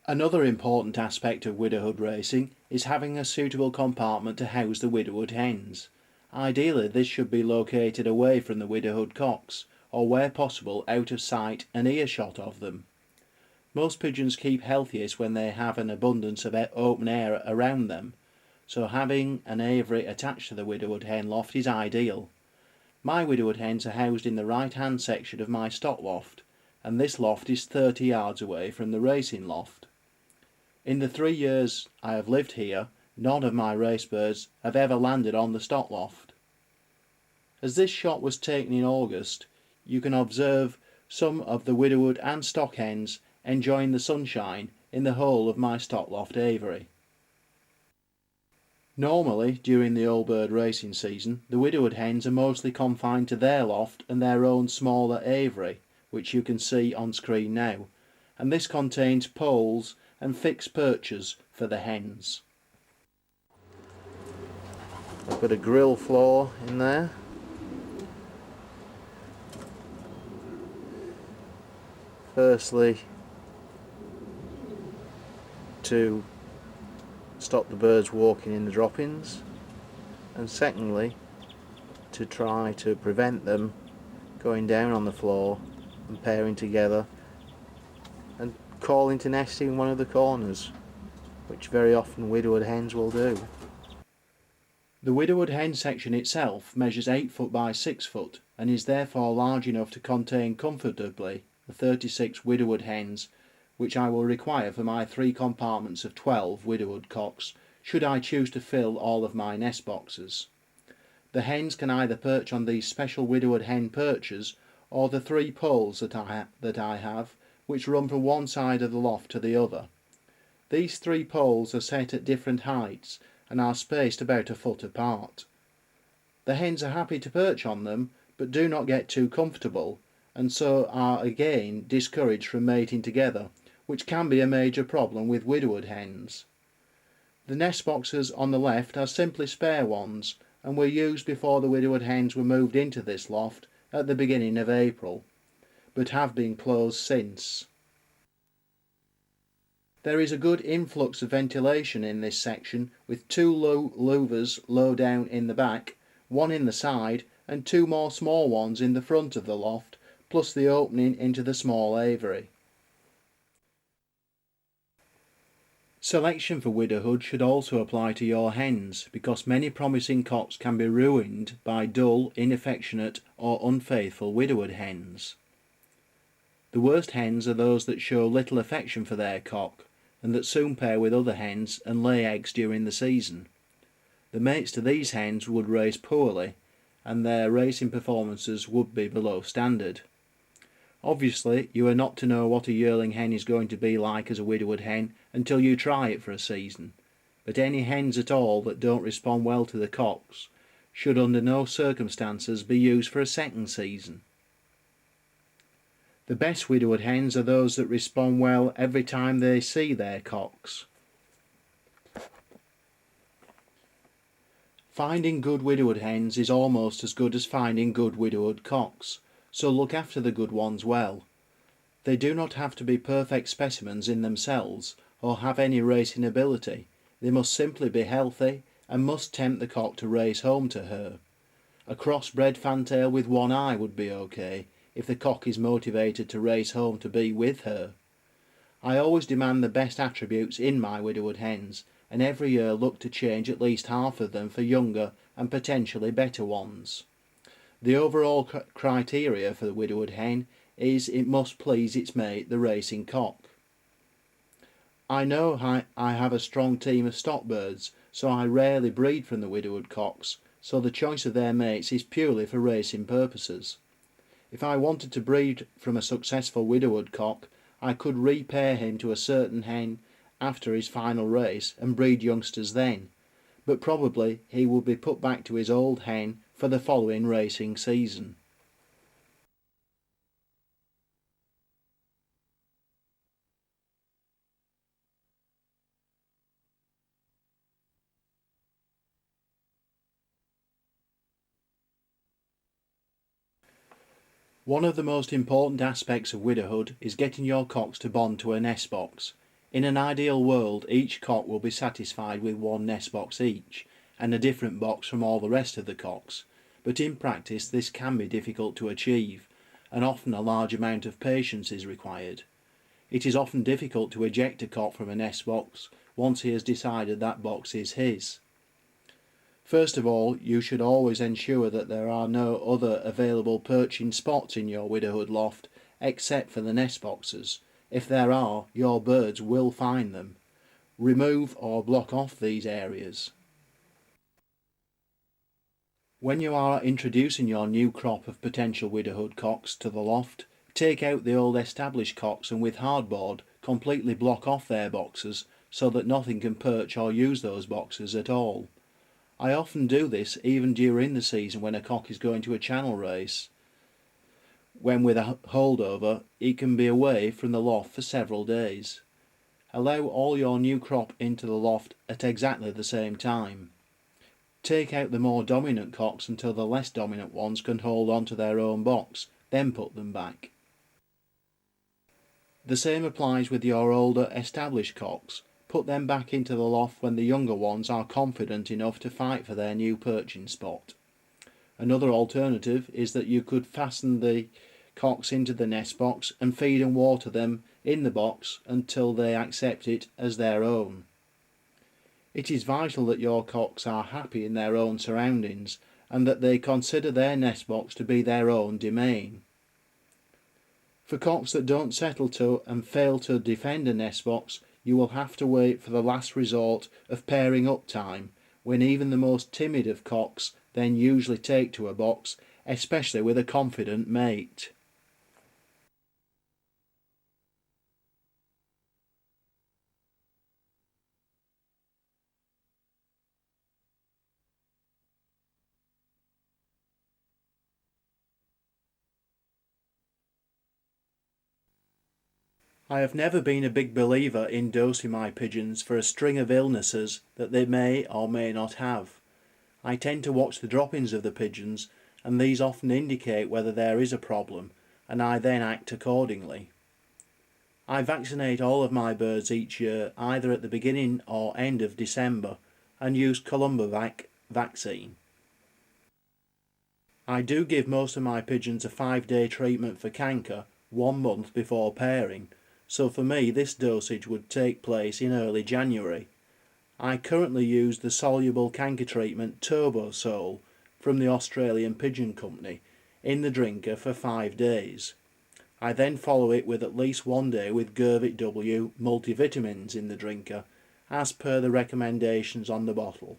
Another important aspect of widowhood racing is having a suitable compartment to house the widowhood hens. Ideally, this should be located away from the widowhood cocks, or where possible out of sight and earshot of them. Most pigeons keep healthiest when they have an abundance of open air around them, so having an aviary attached to the widowhood hen loft is ideal. My widowhood hens are housed in the right hand section of my stock loft, and this loft is 30 yards away from the racing loft. In the 3 years I have lived here, none of my race birds have ever landed on the stock loft. As this shot was taken in August, you can observe some of the widowhood and stock hens enjoying the sunshine in the whole of my stock loft aviary. Normally, during the old bird racing season, the widowhood hens are mostly confined to their loft and their own smaller aviary, which you can see on screen now, and this contains poles and fixed perches for the hens. I've got a grill floor in there. Firstly, to stop the birds walking in the droppings, and secondly to try to prevent them going down on the floor and pairing together and calling to nest in one of the corners, which very often widowhood hens will do. The widowhood hen section itself measures 8 foot by 6 foot and is therefore large enough to contain comfortably the 36 widowhood hens which I will require for my 3 compartments of 12 widowhood cocks, should I choose to fill all of my nest boxes. The hens can either perch on these special widowhood hen perches or the 3 poles that I have, which run from one side of the loft to the other. These 3 poles are set at different heights and are spaced about a foot apart. The hens are happy to perch on them, but do not get too comfortable, and so are again discouraged from mating together, which can be a major problem with widowhood hens. The nest boxes on the left are simply spare ones and were used before the widowhood hens were moved into this loft at the beginning of April, but have been closed since. There is a good influx of ventilation in this section, with 2 louvers low down in the back, 1 in the side and 2 more small ones in the front of the loft, plus the opening into the small aviary. Selection for widowhood should also apply to your hens, because many promising cocks can be ruined by dull, inaffectionate or unfaithful widowhood hens. The worst hens are those that show little affection for their cock, and that soon pair with other hens and lay eggs during the season. The mates to these hens would race poorly, and their racing performances would be below standard. Obviously, you are not to know what a yearling hen is going to be like as a widowhood hen until you try it for a season, but any hens at all that don't respond well to the cocks should under no circumstances be used for a second season. The best widowhood hens are those that respond well every time they see their cocks. Finding good widowhood hens is almost as good as finding good widowhood cocks, so look after the good ones well. They do not have to be perfect specimens in themselves or have any racing ability. They must simply be healthy and must tempt the cock to race home to her. A crossbred fantail with one eye would be okay if the cock is motivated to race home to be with her. I always demand the best attributes in my widowhood hens, and every year look to change at least half of them for younger and potentially better ones. The overall criteria for the widowhood hen is it must please its mate, the racing cock. I know I have a strong team of stock birds, so I rarely breed from the widowhood cocks, so the choice of their mates is purely for racing purposes. If I wanted to breed from a successful widowhood cock, I could repair him to a certain hen after his final race and breed youngsters then, but probably he would be put back to his old hen for the following racing season. One of the most important aspects of widowhood is getting your cocks to bond to a nest box. In an ideal world, each cock will be satisfied with one nest box each, and a different box from all the rest of the cocks, but in practice this can be difficult to achieve, and often a large amount of patience is required. It is often difficult to eject a cock from a nest box once he has decided that box is his. First of all, you should always ensure that there are no other available perching spots in your widowhood loft except for the nest boxes. If there are, your birds will find them. Remove or block off these areas. When you are introducing your new crop of potential widowhood cocks to the loft, take out the old established cocks and with hardboard completely block off their boxes so that nothing can perch or use those boxes at all. I often do this even during the season when a cock is going to a channel race, when with a holdover it can be away from the loft for several days. Allow all your new crop into the loft at exactly the same time. Take out the more dominant cocks until the less dominant ones can hold on to their own box, then put them back. The same applies with your older established cocks. Put them back into the loft when the younger ones are confident enough to fight for their new perching spot. Another alternative is that you could fasten the cocks into the nest box and feed and water them in the box until they accept it as their own. It is vital that your cocks are happy in their own surroundings and that they consider their nest box to be their own domain. For cocks that don't settle to and fail to defend a nest box, you will have to wait for the last resort of pairing up time, when even the most timid of cocks then usually take to a box, especially with a confident mate. I have never been a big believer in dosing my pigeons for a string of illnesses that they may or may not have. I tend to watch the droppings of the pigeons, and these often indicate whether there is a problem, and I then act accordingly. I vaccinate all of my birds each year either at the beginning or end of December and use Columbavac vaccine. I do give most of my pigeons a 5-day treatment for canker 1 month before pairing, so for me this dosage would take place in early January. I currently use the soluble canker treatment Turbosol from the Australian Pigeon Company in the drinker for 5 days. I then follow it with at least 1 day with Gervit W multivitamins in the drinker, as per the recommendations on the bottle.